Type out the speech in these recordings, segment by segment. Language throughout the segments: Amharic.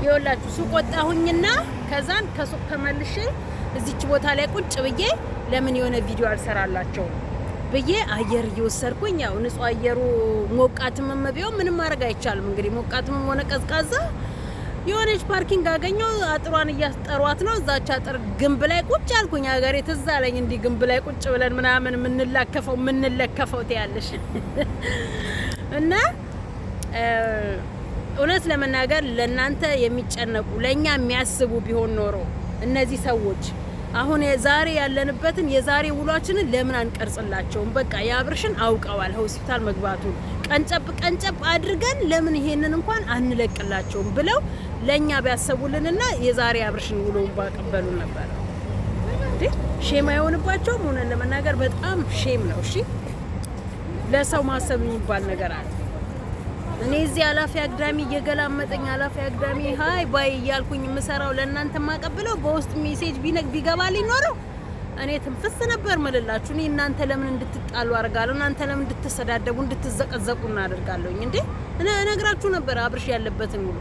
ይኸውላችሁ ሱቅ ወጣሁኝና ከዛን ከሱቅ ተመልሼ እዚች ቦታ ላይ ቁጭ ብዬ ለምን የሆነ ቪዲዮ አልሰራላቸው ብዬ አየር እየወሰድኩኝ ያው ንጹህ አየሩ ሞቃትም ቢሆን ምንም ማድረግ አይቻልም። እንግዲህ ሞቃትም ሆነ ቀዝቃዛ የሆነች ፓርኪንግ አገኘው አጥሯን እያስጠሯት ነው። እዛች አጥር ግንብ ላይ ቁጭ አልኩኝ። ሀገሬ ትዝ አለኝ እንዲህ ግንብ ላይ ቁጭ ብለን ምናምን ምንለከፈው ትያለሽ እና እውነት ለመናገር ለናንተ የሚጨነቁ ለኛ የሚያስቡ ቢሆን ኖሮ እነዚህ ሰዎች አሁን ዛሬ ያለንበትን የዛሬ ውሏችንን ለምን አንቀርጽላቸውም? በቃ ያብርሽን አውቀዋል ሆስፒታል መግባቱን ቀንጨብ አድርገን ለምን ይሄንን እንኳን አንለቅላቸውም ብለው ለኛ ቢያሰቡልንና የዛሬ ያብርሽን ውሎውን ባቀበሉ ነበር። እንዴ ሼም አይሆንባቸውም? ሆነ ለመናገር በጣም ሼም ነው። እሺ ለሰው ማሰብ የሚባል ነገር አለ። እኔ እዚህ አላፊ አግዳሚ እየገላመጠኝ አላፊ አግዳሚ ሃይ ባይ እያልኩኝ የምሰራው ለእናንተ ማቀብለው በውስጥ ሜሴጅ ቢገባልኝ ኖረው እኔ ትንፍስ ነበር መልላችሁ። እኔ እናንተ ለምን እንድትጣሉ አርጋለሁ፣ እናንተ ለምን እንድትሰዳደቡ እንድትዘቀዘቁ እናደርጋለሁኝ እንዴ እነግራችሁ ነበር አብርሽ ያለበትን ሙሉ።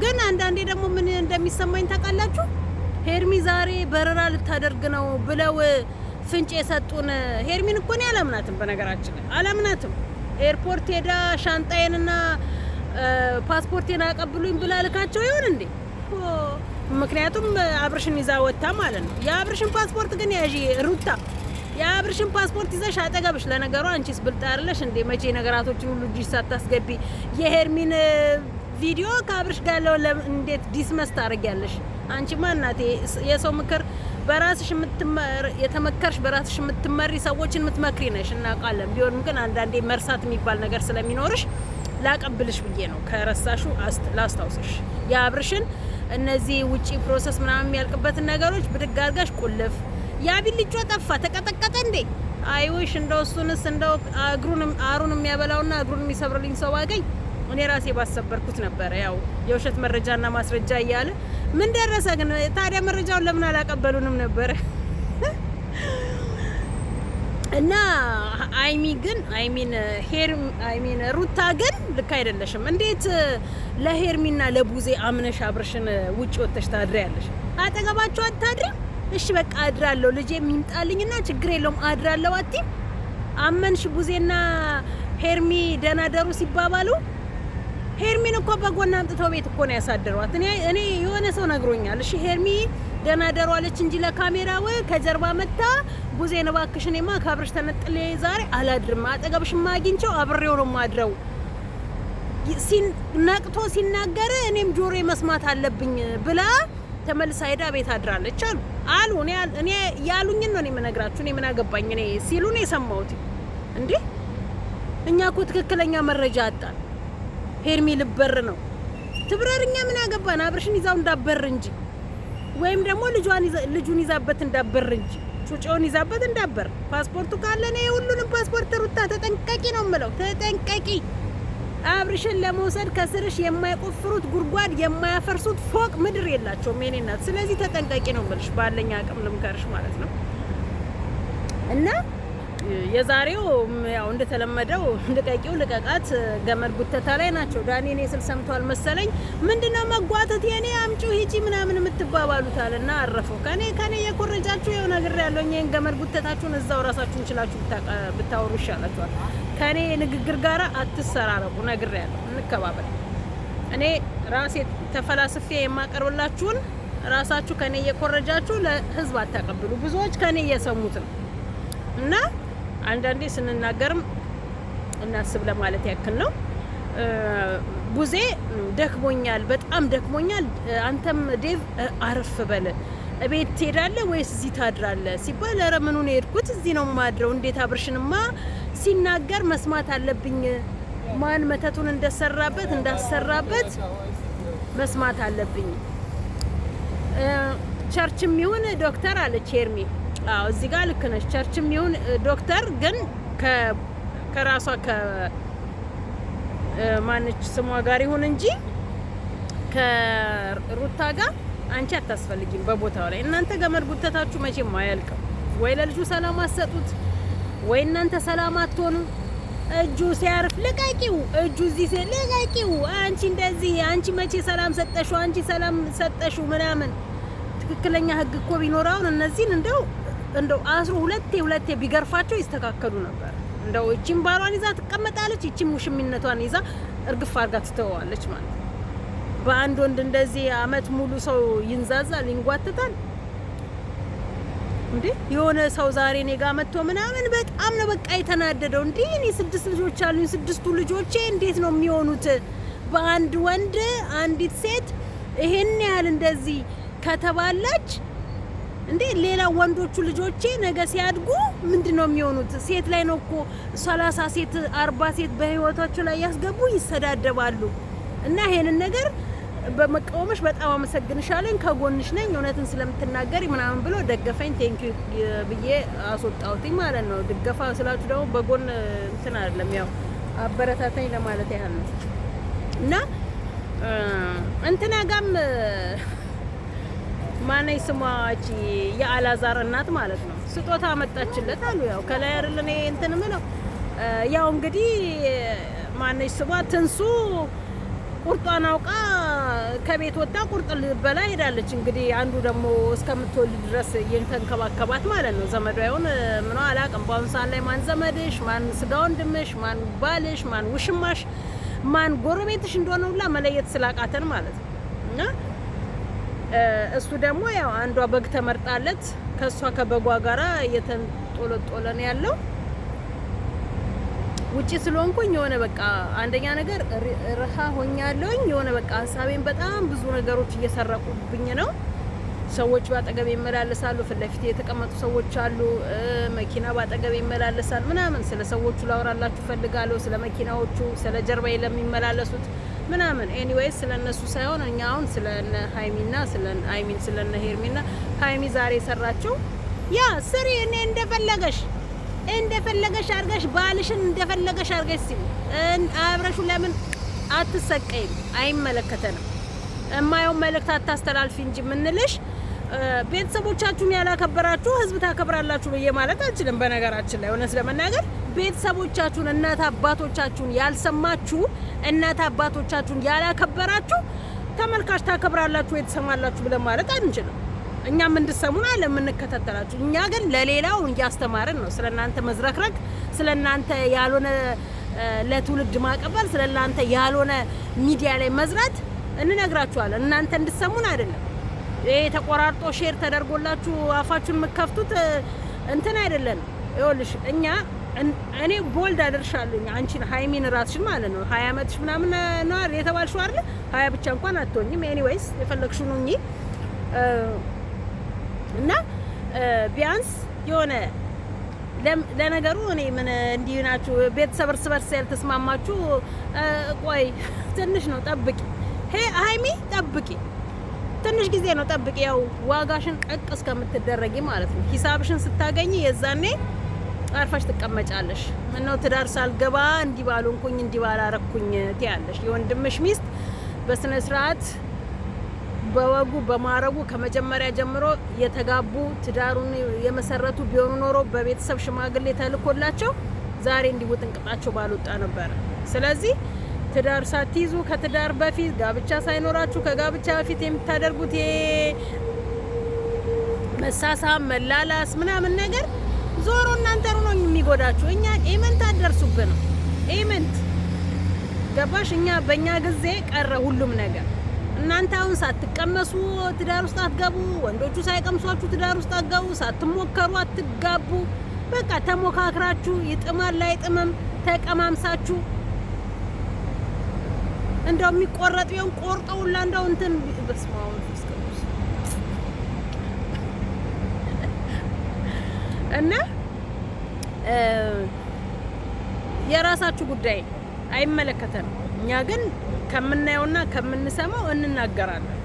ግን አንዳንዴ ደግሞ ምን እንደሚሰማኝ ታውቃላችሁ? ሄርሚ ዛሬ በረራ ልታደርግ ነው ብለው ፍንጭ የሰጡን ሄርሚን እኮ ነው አላምናትም። በነገራችን ላይ አላምናትም። ኤርፖርት ሄዳ ሻንጣዬንና ፓስፖርቴን አቀብሉኝ ብላ ልካቸው ይሆን እንዴ? ምክንያቱም አብርሽን ይዛ ወጣ ማለት ነው። የአብርሽን ፓስፖርት ግን ያዢ ሩታ፣ የአብርሽን ፓስፖርት ይዘሽ አጠገብሽ። ለነገሩ አንቺስ ብልጥ አይደለሽ እንዴ? መቼ ነገራቶችን ሁሉ እጅሽ ሳታስገቢ የሄርሚን ቪዲዮ ከአብርሽ ጋር ያለው እንዴት ዲስመስ ታደርጊያለሽ? አንቺ ማናቴ የሰው ምክር በራስሽ የተመከርሽ በራስሽ የምትመሪ ሰዎችን የምትመክሪ ነሽ እናውቃለን። ቢሆንም ግን አንዳንዴ መርሳት የሚባል ነገር ስለሚኖርሽ ላቀብልሽ ብዬ ነው። ከረሳሹ ላስታውስሽ የአብርሽን እነዚህ ውጪ ፕሮሰስ ምናምን የሚያልቅበትን ነገሮች ብድግ አድርጋሽ ቁልፍ። ያቢል ልጇ ጠፋ ተቀጠቀጠ እንዴ? አይውሽ እንደው እሱንስ እንደው አሩን የሚያበላውና እግሩን የሚሰብርልኝ ሰው ባገኝ እኔ ራሴ ባሰበርኩት ነበር። ያው የውሸት መረጃና ማስረጃ እያለ ምን ደረሰ ግን? ታዲያ መረጃውን ለምን አላቀበሉንም ነበር? እና አይሚን ሩታ ግን ልክ አይደለሽም። እንዴት ለሄርሚና ለቡዜ አምነሽ አብርሽን ውጪ ወጥተሽ ታድሪያለሽ? አጠገባቸው አታድሪም? እሺ በቃ አድራለሁ ልጄ የሚምጣልኝና ችግር የለውም አድራለሁ አትይም? አመንሽ ቡዜና ሄርሚ ደናደሩ ሲባባሉ ሄርሚን እኮ በጎን አምጥተው ቤት እኮ ነው ያሳደሯት። እኔ የሆነ ሰው ነግሮኛል። እሺ ሄርሚ ደናደሩ አለች እንጂ ለካሜራው ከጀርባ መታ ቡዜን እባክሽ እኔማ ካብርሽ ተነጥሌ ዛሬ አላድርም አጠገብሽማ አግኝቼው አብሬው ነው ማድረው ነቅቶ ሲናገር እኔም ጆሮዬ መስማት አለብኝ ብላ ተመልሳ ሄዳ ቤት አድራለች አሉ። እኔ ያሉኝ ነው የምነግራችሁ። እኔ ምን አገባኝ? እኔ ሲሉ ነው የሰማሁት። እንዴ እኛ እኮ ትክክለኛ መረጃ አጣን። ሄርሚ ልበር ነው ትብረርኛ ምን አገባን? አብርሽን ይዛው እንዳበር እንጂ ወይም ደግሞ ልጁን ይዛበት እንዳበር እንጂ ጩጬውን ይዛበት እንዳበር። ፓስፖርቱ ካለ ነው ሁሉንም ፓስፖርት ሩታ ተጠንቀቂ ነው የምለው። ተጠንቀቂ። አብርሽን ለመውሰድ ከስርሽ የማይቆፍሩት ጉድጓድ የማያፈርሱት ፎቅ ምድር የላቸውም የኔ እናት። ስለዚህ ተጠንቀቂ ነው የምልሽ። ባለኝ አቅም ልምከርሽ ማለት ነው። እና የዛሬው ያው እንደተለመደው ልቀቂው ልቀቃት ገመድ ጉተታ ላይ ናቸው። ዳኒ እኔ ስል ሰምቷል መሰለኝ። ምንድነው መጓተት የኔ አምጪው ሂጂ ምናምን የምትባባሉታልና አረፈው። ከኔ የኮረጃችሁ የሆነ ነገር ያለው እኔን ገመድ ጉተታችሁን እዛው ራሳችሁን ችላችሁ ብታወሩ ይሻላችኋል። ከኔ ንግግር ጋራ አትሰራረቁ። ነገር ያለው እንከባበል። እኔ ራሴ ተፈላስፌ የማቀርብላችሁን ራሳችሁ ከኔ የኮረጃችሁ ለህዝብ አታቀብሉ። ብዙዎች ከኔ እየሰሙት ነው እና አንዳንዴ ስንናገርም እናስብ ለማለት ያክል ነው። ቡዜ ደክሞኛል፣ በጣም ደክሞኛል። አንተም ዴቭ አርፍ በለ እቤት ትሄዳለህ ወይስ እዚህ ታድራለህ ሲባል ኧረ ምኑን ሄድኩት እዚህ ነው ማድረው። እንዴት አብርሽንማ ሲናገር መስማት አለብኝ። ማን መተቱን እንዳሰራበት መስማት አለብኝ። ቸርችም ይሁን ዶክተር አለች ሄርሚ። አዎ እዚህ ጋር ልክ ነሽ። ቸርችም ይሁን ዶክተር ግን ከራሷ ማነች ስሟ ጋር ይሁን እንጂ ከሩታ ጋር አንቺ አታስፈልጊም በቦታው ላይ። እናንተ ገመድ ጉተታችሁ መቼም አያልቅም። ወይ ለልጁ ሰላም አትሰጡት፣ ወይ እናንተ ሰላም አትሆኑ። እጁ ሲያርፍ ልቀቂው፣ እጁ እዚህ ሲል ልቀቂው። አንቺ እንደዚህ አንቺ መቼ ሰላም ሰጠሽው? አንቺ ሰላም ሰጠሽው ምናምን። ትክክለኛ ህግ እኮ ቢኖራውን እነዚህን እንደው አስሮ ሁለቴ ቢገርፋቸው ይስተካከሉ ነበር። እንደው እቺም ባሏን ይዛ ትቀመጣለች፣ እቺም ሙሽሚነቷን ይዛ እርግፍ አርጋ ትተዋለች ማለት ነው። በአንድ ወንድ እንደዚህ አመት ሙሉ ሰው ይንዛዛል፣ ይንጓተታል እንዴ? የሆነ ሰው ዛሬ እኔ ጋር መጥቶ ምናምን በጣም ነው በቃ የተናደደው። እንዴ እኔ 6 ልጆች አሉኝ፣ 6ቱ ልጆቼ እንዴት ነው የሚሆኑት? በአንድ ወንድ አንዲት ሴት ይሄን ያህል እንደዚህ ከተባለች እንዴ ሌላ ወንዶቹ ልጆቼ ነገ ሲያድጉ ምንድነው የሚሆኑት? ሴት ላይ ነው እኮ 30 ሴት 40 ሴት በህይወታቸው ላይ ያስገቡ ይሰዳደባሉ። እና ይሄንን ነገር በመቃወምሽ በጣም አመሰግንሻለሁ፣ ከጎንሽ ነኝ፣ እውነትን ስለምትናገሪ ምናምን ብሎ ደገፈኝ። ቴንኪ ብዬ አስወጣሁትኝ ማለት ነው። ድገፋ ስላችሁ ደግሞ በጎን እንትን አይደለም፣ ያው አበረታታኝ ለማለት ያህል ነው። እና እንትና ጋም ማነይ ስሟ እቺ የአላዛር እናት ማለት ነው ስጦታ መጣችለት አሉ። ያው ከላይ አይደል እኔ እንትን ምለው ያው እንግዲህ ማነይ ስሟ ትንሱ ቁርጧን አውቃ ከቤት ወጣ ቁርጥ ልበላ ሄዳለች። እንግዲህ አንዱ ደግሞ እስከምትወልድ ድረስ እየተንከባከባት ማለት ነው። ዘመዷ ይሁን ምን አላውቅም። በአሁኑ ሰዓት ላይ ማን ዘመድሽ፣ ማን ስጋ ወንድምሽ፣ ማን ባልሽ፣ ማን ውሽማሽ፣ ማን ጎረቤትሽ እንደሆነ ሁላ መለየት ስላቃተን ማለት ነው። እና እሱ ደግሞ ያው አንዷ በግ ተመርጣለት ከሷ ከበጓ ጋራ እየተንጦለጦለ ነው ያለው። ውጪ ስለሆንኩኝ የሆነ በቃ አንደኛ ነገር ረሃ ሆኛለሁኝ። የሆነ በቃ ሀሳቤን በጣም ብዙ ነገሮች እየሰረቁብኝ ነው። ሰዎች ባጠገብ ይመላለሳሉ፣ ፊት ለፊት የተቀመጡ ሰዎች አሉ። መኪና ባጠገብ ይመላለሳል ምናምን። ስለ ሰዎቹ ላወራላችሁ ፈልጋለሁ፣ ስለ መኪናዎቹ፣ ስለ ጀርባዬ ለሚመላለሱት ምናምን። ኤኒዌይስ ስለነሱ ሳይሆን እኛ አሁን ስለነ ሃይሚና ስለነ ሄርሚና ሃይሚ ዛሬ ሰራቸው ያ ስሪ እኔ እንደፈለገሽ አርገሽ ባልሽን እንደፈለገሽ አርገሽ ሲሉ አብረሹ ለምን አትሰቀይም? አይመለከተንም። እማየው መልእክት አታስተላልፊ እንጂ ምንልሽ ቤተሰቦቻችሁን ያላከበራችሁ ህዝብ ታከብራላችሁ ብዬ ማለት አልችልም። በነገራችን ላይ እውነት ለመናገር ቤተሰቦቻችሁን እናት አባቶቻችሁን ያልሰማችሁ እናት አባቶቻችሁን ያላከበራችሁ ተመልካች ታከብራላችሁ የተሰማላችሁ ብለን ማለት አንችልም። እኛም እንድሰሙን አለ የምንከታተላችሁ። እኛ ግን ለሌላው እያስተማርን ነው። ስለናንተ መዝረክረክ፣ ስለናንተ ያልሆነ ለትውልድ ማቀበል፣ ስለናንተ ያልሆነ ሚዲያ ላይ መዝራት እንነግራችኋለን። እናንተ እንድሰሙን አይደለም። ይሄ ተቆራርጦ ሼር ተደርጎላችሁ አፋችሁን የምትከፍቱት እንትን አይደለም። ይኸውልሽ እኔ ቦልድ አደርሻለሁ አንቺን ሃይሚን ራስሽን ማለት ነው 20 አመትሽ ምናምን ነው የተባልሽው አይደል? 20 ብቻ እንኳን አትሆኝም። ኤኒዌይስ የፈለግሽው ነው እንጂ እና ቢያንስ የሆነ ለነገሩ እኔ ምን እንዲህ ናችሁ ቤተሰብ እርስ በርስ ያልተስማማችሁ፣ ቆይ ትንሽ ነው ጠብቂ፣ ሃይሚ ጠብቂ፣ ትንሽ ጊዜ ነው ጠብቂ። ያው ዋጋሽን ቀቅ እስከምትደረጊ ማለት ነው። ሂሳብሽን ስታገኝ የዛኔ አርፋሽ ትቀመጫለሽ። ምነው ትዳር ሳልገባ እንዲህ ባልሆንኩኝ እንዲህ ባላረኩኝ ትያለሽ። የወንድምሽ ሚስት በስነ ስርዓት በወጉ በማረጉ ከመጀመሪያ ጀምሮ የተጋቡ ትዳሩን የመሰረቱ ቢሆኑ ኖሮ በቤተሰብ ሽማግሌ ተልኮላቸው ዛሬ እንዲውጥንቅጣቸው ባልወጣ ነበር። ስለዚህ ትዳር ሳትይዙ ከትዳር በፊት ጋብቻ ሳይኖራችሁ ከጋብቻ በፊት የምታደርጉት መሳሳም መላላስ ምናምን ነገር ዞሮ እናንተ ነው የሚጎዳችሁ። እኛ ኤመንት አደርሱብን ነው ኤመንት ገባሽ? እኛ በእኛ ጊዜ ቀረ ሁሉም ነገር። እናንተ አሁን ሳትቀመሱ ትዳር ውስጥ አትገቡ፣ ወንዶቹ ሳይቀምሷችሁ ትዳር ውስጥ አትገቡ፣ ሳትሞከሩ አትጋቡ። በቃ ተሞካክራችሁ ይጥማል ላይጥምም ተቀማምሳችሁ እንደው የሚቆረጥ ቢሆን ቆርጠውላ እንደው እንትን በስማው እና የራሳችሁ ጉዳይ አይመለከተንም። እኛ ግን ከምናየውና ከምንሰማው እንናገራለን።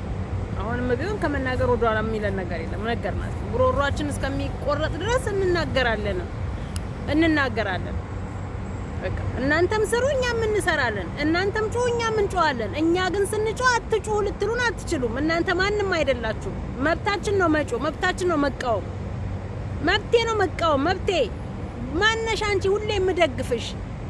አሁንም ቢሆን ከመናገር ወደ ኋላ የሚለን ነገር የለም። ነገር ማለት ጉሮሯችን እስከሚቆረጥ ድረስ እንናገራለን። በቃ እናንተም ስሩ እኛም እንሰራለን፣ እናንተም ጮሁ እኛም እንጮሃለን። እኛ ግን ስንጮህ አትጮሁ ልትሉን አትችሉም። እናንተ ማንም አይደላችሁ። መብታችን ነው መጮህ፣ መብታችን ነው መቃወም፣ መብቴ ነው መቃወም፣ መብቴ። ማነሽ አንቺ ሁሌ የምደግፍሽ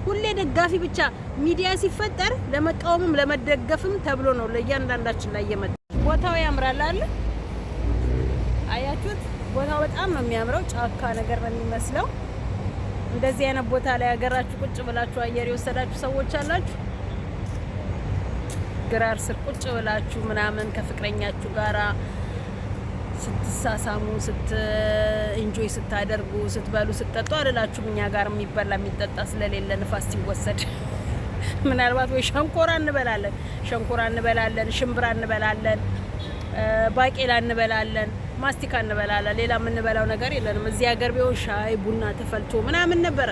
ሁሌ ደጋፊ ብቻ ሚዲያ ሲፈጠር ለመቃወምም ለመደገፍም ተብሎ ነው ለእያንዳንዳችን ላይ የመጣ። ቦታው ያምራል አይደል? አያችሁት? ቦታው በጣም ነው የሚያምረው። ጫካ ነገር ነው የሚመስለው። እንደዚህ አይነት ቦታ ላይ ሀገራችሁ ቁጭ ብላችሁ አየር የወሰዳችሁ ሰዎች አላችሁ። ግራር ስር ቁጭ ብላችሁ ምናምን ከፍቅረኛችሁ ጋራ ስትሳሳሙ ኢንጆይ ስታደርጉ ስትበሉ ስትጠጡ አይደላችሁም። እኛ ጋር የሚበላ የሚጠጣ ስለሌለ ንፋስ ሲወሰድ ምናልባት ወይ ሸንኮራ እንበላለን፣ ሽምብራ እንበላለን፣ ባቄላ እንበላለን፣ ማስቲካ እንበላለን። ሌላ የምንበላው ነገር የለንም። እዚህ ሀገር ቢሆን ሻይ ቡና ተፈልቶ ምናምን ነበረ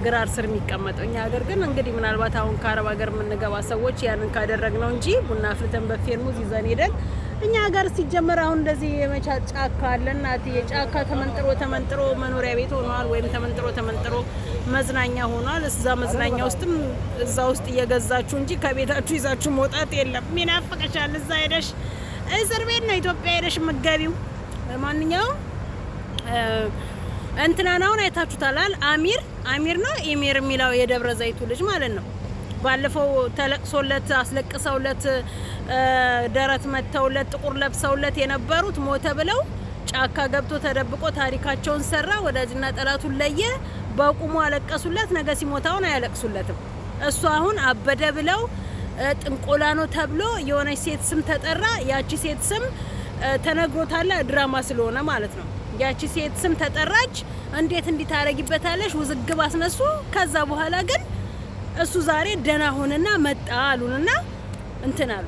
ግራር ስር የሚቀመጠው። እኛ ሀገር ግን እንግዲህ ምናልባት አሁን ከአረብ ሀገር የምንገባ ሰዎች ያንን ካደረግነው እንጂ ቡና አፍልተን በፌርሙዝ ይዘን ሄደን እኛ ሀገር ሲጀመር አሁን እንደዚህ የመቻ ጫካ አለና የጫካ ተመንጥሮ መኖሪያ ቤት ሆኗል፣ ወይም ተመንጥሮ መዝናኛ ሆኗል። እዛ መዝናኛ ውስጥም እዛ ውስጥ እየገዛችሁ እንጂ ከቤታችሁ ይዛችሁ መውጣት የለም። ምን ያፈቀሻል? እዛ ሄደሽ እስር ቤት ነው ኢትዮጵያ ሄደሽ መጋቢው። ማንኛውም እንትናናውን አይታችሁታል። አሚር ነው ኢሚር የሚለው የደብረ ዘይቱ ልጅ ማለት ነው። ባለፈው ተለቅሶለት አስለቅሰውለት ደረት መተውለት ጥቁር ለብሰውለት የነበሩት ሞተ ብለው ጫካ ገብቶ ተደብቆ ታሪካቸውን ሰራ። ወዳጅና ጠላቱን ለየ። በቁሙ አለቀሱለት። ነገ ሲሞታውን አያለቅሱለትም። እሱ አሁን አበደ ብለው ጥንቆላ ነው ተብሎ የሆነች ሴት ስም ተጠራ። ያቺ ሴት ስም ተነግሮታል፣ ድራማ ስለሆነ ማለት ነው። ያቺ ሴት ስም ተጠራች። እንዴት እንዲታረጊበታለሽ ውዝግብ አስነሱ። ከዛ በኋላ ግን እሱ ዛሬ ደና ሆነና መጣ አሉንና እንትን አሉ።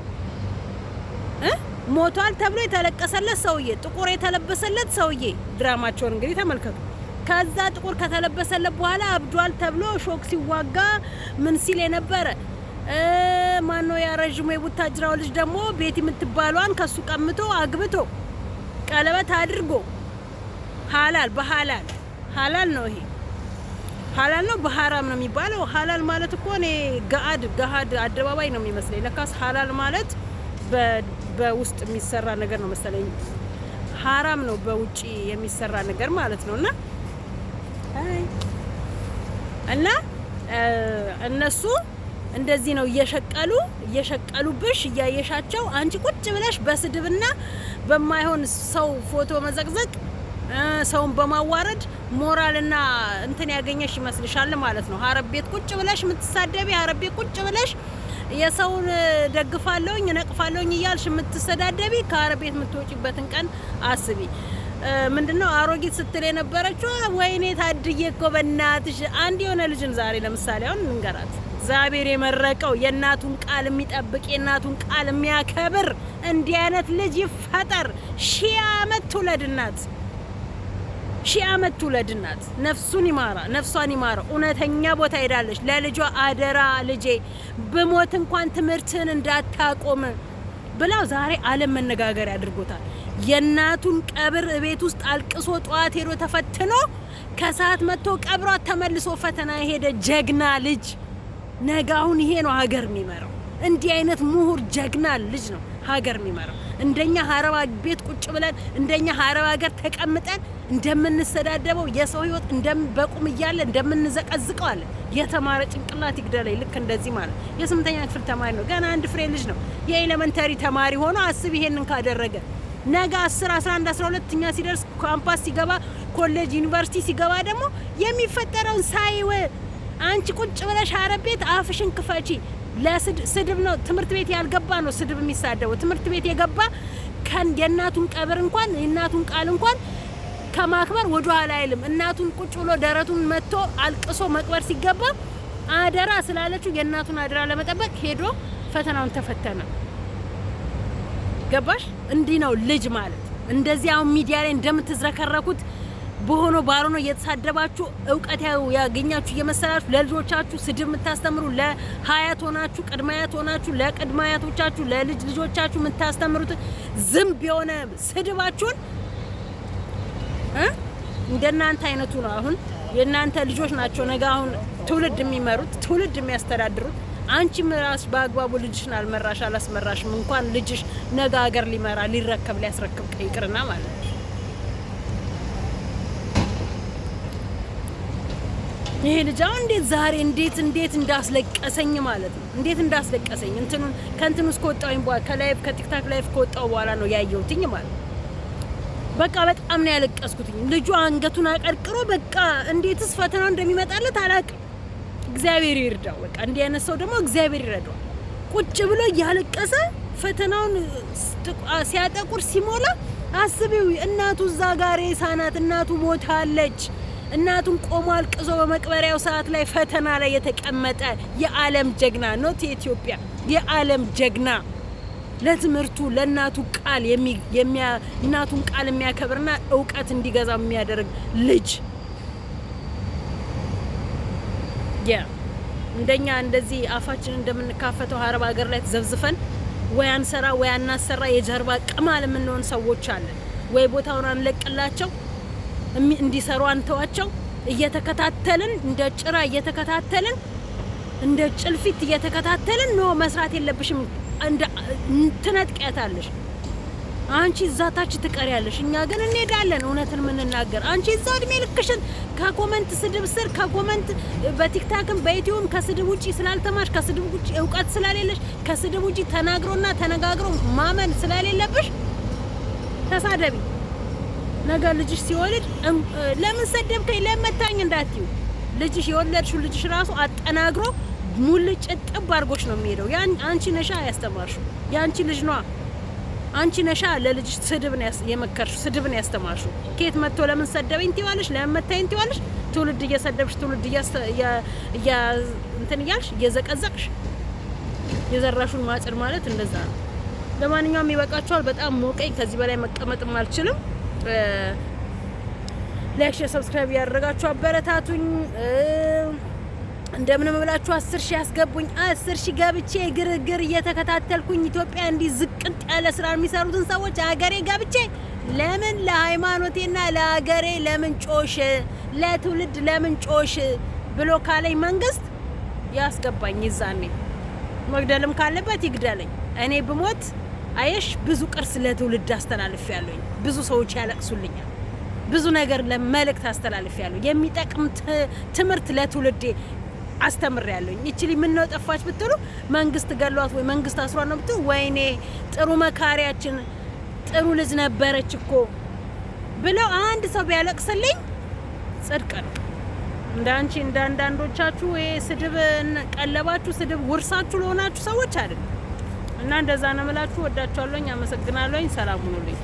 ሞቷል ተብሎ የተለቀሰለት ሰውዬ፣ ጥቁር የተለበሰለት ሰውዬ ድራማቸውን እንግዲህ ተመልከቱ። ከዛ ጥቁር ከተለበሰለት በኋላ አብዷል ተብሎ ሾክ ሲዋጋ ምን ሲል የነበረ ማነው? ያረጅሙ የቡታጅራው ልጅ ደግሞ ቤት የምትባሏን ከሱ ቀምቶ አግብቶ ቀለበት አድርጎ ሀላል ነው። ይሄ ሀላል ነው በሐራም ነው የሚባለው። ሀላል ማለት እኮ እኔ ገሃድ አደባባይ ነው የሚመስለኝ። ለካስ ሀላል ማለት በውስጥ የሚሰራ ነገር ነው መሰለኝ። ሐራም ነው በውጪ የሚሰራ ነገር ማለት ነውና እነሱ እንደዚህ ነው እየሸቀሉብሽ እያየሻቸው አንቺ ቁጭ ብለሽ በስድብና በማይሆን ሰው ፎቶ መዘቅዘቅ ሰውን በማዋረድ ሞራልና እንትን ያገኘሽ ይመስልሻል ማለት ነው። ሀረብ ቤት ቁጭ ብለሽ የምትሳደቢ፣ ሀረብ ቤት ቁጭ ብለሽ የሰውን ደግፋለሁኝ ነቅፋለሁኝ እያልሽ የምትሰዳደቢ ከሀረብ ቤት የምትወጪበትን ቀን አስቢ። ምንድነው አሮጊት ስትል የነበረችው? ወይኔ ታድዬ እኮ በእናትሽ። አንድ የሆነ ልጅን ዛሬ ለምሳሌ አሁን እንገራት፣ እግዚአብሔር የመረቀው የእናቱን ቃል የሚጠብቅ የእናቱን ቃል የሚያከብር እንዲህ አይነት ልጅ ይፈጠር። 1000 ዓመት ትውለድናት፣ 1000 ዓመት ትውለድናት። ነፍሷን ይማራ። እውነተኛ ቦታ ሄዳለች። ለልጇ አደራ ልጄ ብሞት እንኳን ትምህርትን እንዳታቆም ብላው ዛሬ ዓለም መነጋገር ያድርጎታል። የእናቱን ቀብር ቤት ውስጥ አልቅሶ ጠዋት ሄዶ ተፈትኖ ከሰዓት መጥቶ ቀብሯ ተመልሶ ፈተና የሄደ ጀግና ልጅ ነገ አሁን ይሄ ነው ሀገር የሚመራው። እንዲህ አይነት ምሁር ጀግና ልጅ ነው ሀገር የሚመራው። እንደኛ ሀረብ ቤት ቁጭ ብለን እንደኛ ሀረብ ሀገር ተቀምጠን እንደምንሰዳደበው የሰው ህይወት በቁም እያለ እንደምንዘቀዝቀው አለ። የተማረ ጭንቅላት ይግደለኝ። ልክ እንደዚህ ማለት የ8ኛ ክፍል ተማሪ ነው፣ ገና አንድ ፍሬ ልጅ ነው። የኤሌመንተሪ ተማሪ ሆኖ አስብ ይሄንን ካደረገ ነገ 10 11 12ኛ ሲደርስ ካምፓስ ሲገባ ኮሌጅ ዩኒቨርሲቲ ሲገባ ደግሞ የሚፈጠረውን ሳይው አንቺ ቁጭ ብለሽ ሀረብ ቤት አፍሽን ክፈቺ። ለስድብ ነው ትምህርት ቤት ያልገባ ነው ስድብ የሚሳደበው። ትምህርት ቤት የገባ የእናቱን ቀብር እንኳን የእናቱን ቃል እንኳን ከማክበር ወደ ኋላ አይልም። እናቱን ቁጭ ብሎ ደረቱን መጥቶ አልቅሶ መቅበር ሲገባ አደራ ስላለችው የእናቱን አደራ ለመጠበቅ ሄዶ ፈተናውን ተፈተነ። ገባሽ? እንዲህ ነው ልጅ ማለት። እንደዚህ አሁን ሚዲያ ላይ እንደምትዝረከረኩት በሆነ ባሮኖ እየተሳደባችሁ እውቀት ያገኛችሁ እየመሰላችሁ ለልጆቻችሁ ስድብ የምታስተምሩ ለሀያት ሆናችሁ ቅድማያት ሆናችሁ ለቅድማያቶቻችሁ ለልጅ ልጆቻችሁ የምታስተምሩት ዝምብ የሆነ ስድባችሁን እንደናንተ አይነቱ ነው። አሁን የናንተ ልጆች ናቸው ነገ አሁን ትውልድ የሚመሩት ትውልድ የሚያስተዳድሩት። አንቺም ራስ በአግባቡ ልጅሽን አልመራሽ አላስመራሽም እንኳን ልጅሽ ነገ ሀገር ሊመራ ሊረከብ ሊያስረክብ ይቅርና ማለት ነው። ይሄ ልጅ አሁን እንዴት እንዳስለቀሰኝ ማለት ነው። እንዴት እንዳስለቀሰኝ ከእንትኑ እስከወጣሁኝ በኋላ ከላይቭ ከቲክታክ ላይቭ ከወጣሁ በኋላ ነው ያየሁትኝ ማለት ነው። በቃ በጣም ነው ያለቀስኩትኝ። ልጁ አንገቱን አቀርቅሮ በቃ እንዴትስ ፈተናው እንደሚመጣለት አላውቅም። እግዚአብሔር ይርዳው። በቃ እንዲህ አይነት ሰው ደግሞ እግዚአብሔር ይረዳው። ቁጭ ብሎ እያለቀሰ ፈተናውን ሲያጠቁር ሲሞላ አስቢው። እናቱ እዛ ጋር ሳናት፣ እናቱ ሞታለች። እናቱን ቆሞ አልቅሶ በመቅበሪያው ሰዓት ላይ ፈተና ላይ የተቀመጠ የዓለም ጀግና ነው። የኢትዮጵያ የዓለም ጀግና ለትምህርቱ ለእናቱ ቃል እናቱን ቃል የሚያከብርና እውቀት እንዲገዛ የሚያደርግ ልጅ እንደኛ እንደዚህ አፋችን እንደምንካፈተው አረብ ሀገር ላይ ተዘብዝፈን ወይ አንሰራ ወይ አናሰራ የጀርባ ቅማል የምንሆን ሰዎች አለን። ወይ ቦታውን አንለቅላቸው እንዲሰሩ አንተዋቸው። እየተከታተልን እንደ ጭራ እየተከታተልን እንደ ጭልፊት እየተከታተልን ነው መስራት የለብሽም ትነጥቂያታለሽ። አንቺ ዛታች ትቀሪያለሽ፣ እኛ ግን እንሄዳለን። እውነትን ምንናገር አንቺ እዛ እድሜ ልክሽን ከኮመንት ስድብ ስር ከኮመንት በቲክታክም በዩቲዩብም ከስድብ ውጪ ስላልተማርሽ ከስድብ ውጪ እውቀት ስለሌለሽ ከስድብ ውጪ ተናግሮና ተነጋግሮ ማመን ስለሌለብሽ ተሳደቢ። ነገ ልጅሽ ሲወልድ ለምን ሰደብከኝ ለመታኝ እንዳትዩ። ልጅሽ የወለድሽው ልጅሽ ራሱ አጠናግሮ ሙልጭ ጥብ አድርጎሽ ነው የሚሄደው። አንቺ ነሻ ያስተማርሽው፣ ያንቺ ልጅ ነው። አንቺ ነሻ ለልጅሽ ስድብን የመከርሽው፣ ስድብን ያስተማርሽው። ከየት መጥቶ ለምን ሰደበኝ ትይዋለሽ፣ ለምን መታኝ ትይዋለሽ። ትውልድ እየሰደብሽ ትውልድ እንትን እያልሽ እየዘቀዘቅሽ የዘራሹን ማጭድ ማለት እንደዛ ነው። ለማንኛውም ይበቃችኋል። በጣም ሞቀኝ። ከዚህ በላይ መቀመጥም አልችልም። ላይክ ሼር ሰብስክራይብ ያደረጋችሁ አበረታቱኝ። እንደምን ብላችሁ 10,000 ያስገቡኝ። 10,000 ገብቼ ግርግር እየተከታተልኩኝ ኢትዮጵያ እንዲህ ዝቅጥ ያለ ስራ የሚሰሩትን ሰዎች አገሬ ገብቼ ለምን ለሃይማኖቴና ለአገሬ ለምን ጮሽ ለትውልድ ለምን ጮሽ ብሎ ካለኝ መንግስት ያስገባኝ። ይዛኔ መግደልም ካለበት ይግደለኝ። እኔ ብሞት አየሽ ብዙ ቅርስ ለትውልድ አስተላልፌያለሁ። ብዙ ሰዎች ያለቅሱልኛል። ብዙ ነገር ለመልእክት አስተላልፌያለሁ። የሚጠቅም ትምህርት ለትውልዴ አስተምሬያለሁ። እቺሊ ምን ነው ጠፋች ብትሉ መንግስት ገሏት ወይ መንግስት አስሯት ነው ብትሉ ወይኔ ጥሩ መካሪያችን ጥሩ ልጅ ነበረች እኮ ብለው አንድ ሰው ቢያለቅስልኝ ጽድቅ ነው። እንዳንቺ እንዳንዳንዶቻችሁ ስድብ ቀለባችሁ ስድብ ውርሳችሁ ለሆናችሁ ሰዎች አይደል። እና እንደዛ ነው የምላችሁ። ወዳችኋለሁ። አመሰግናለሁ። ሰላም ሁኑልኝ።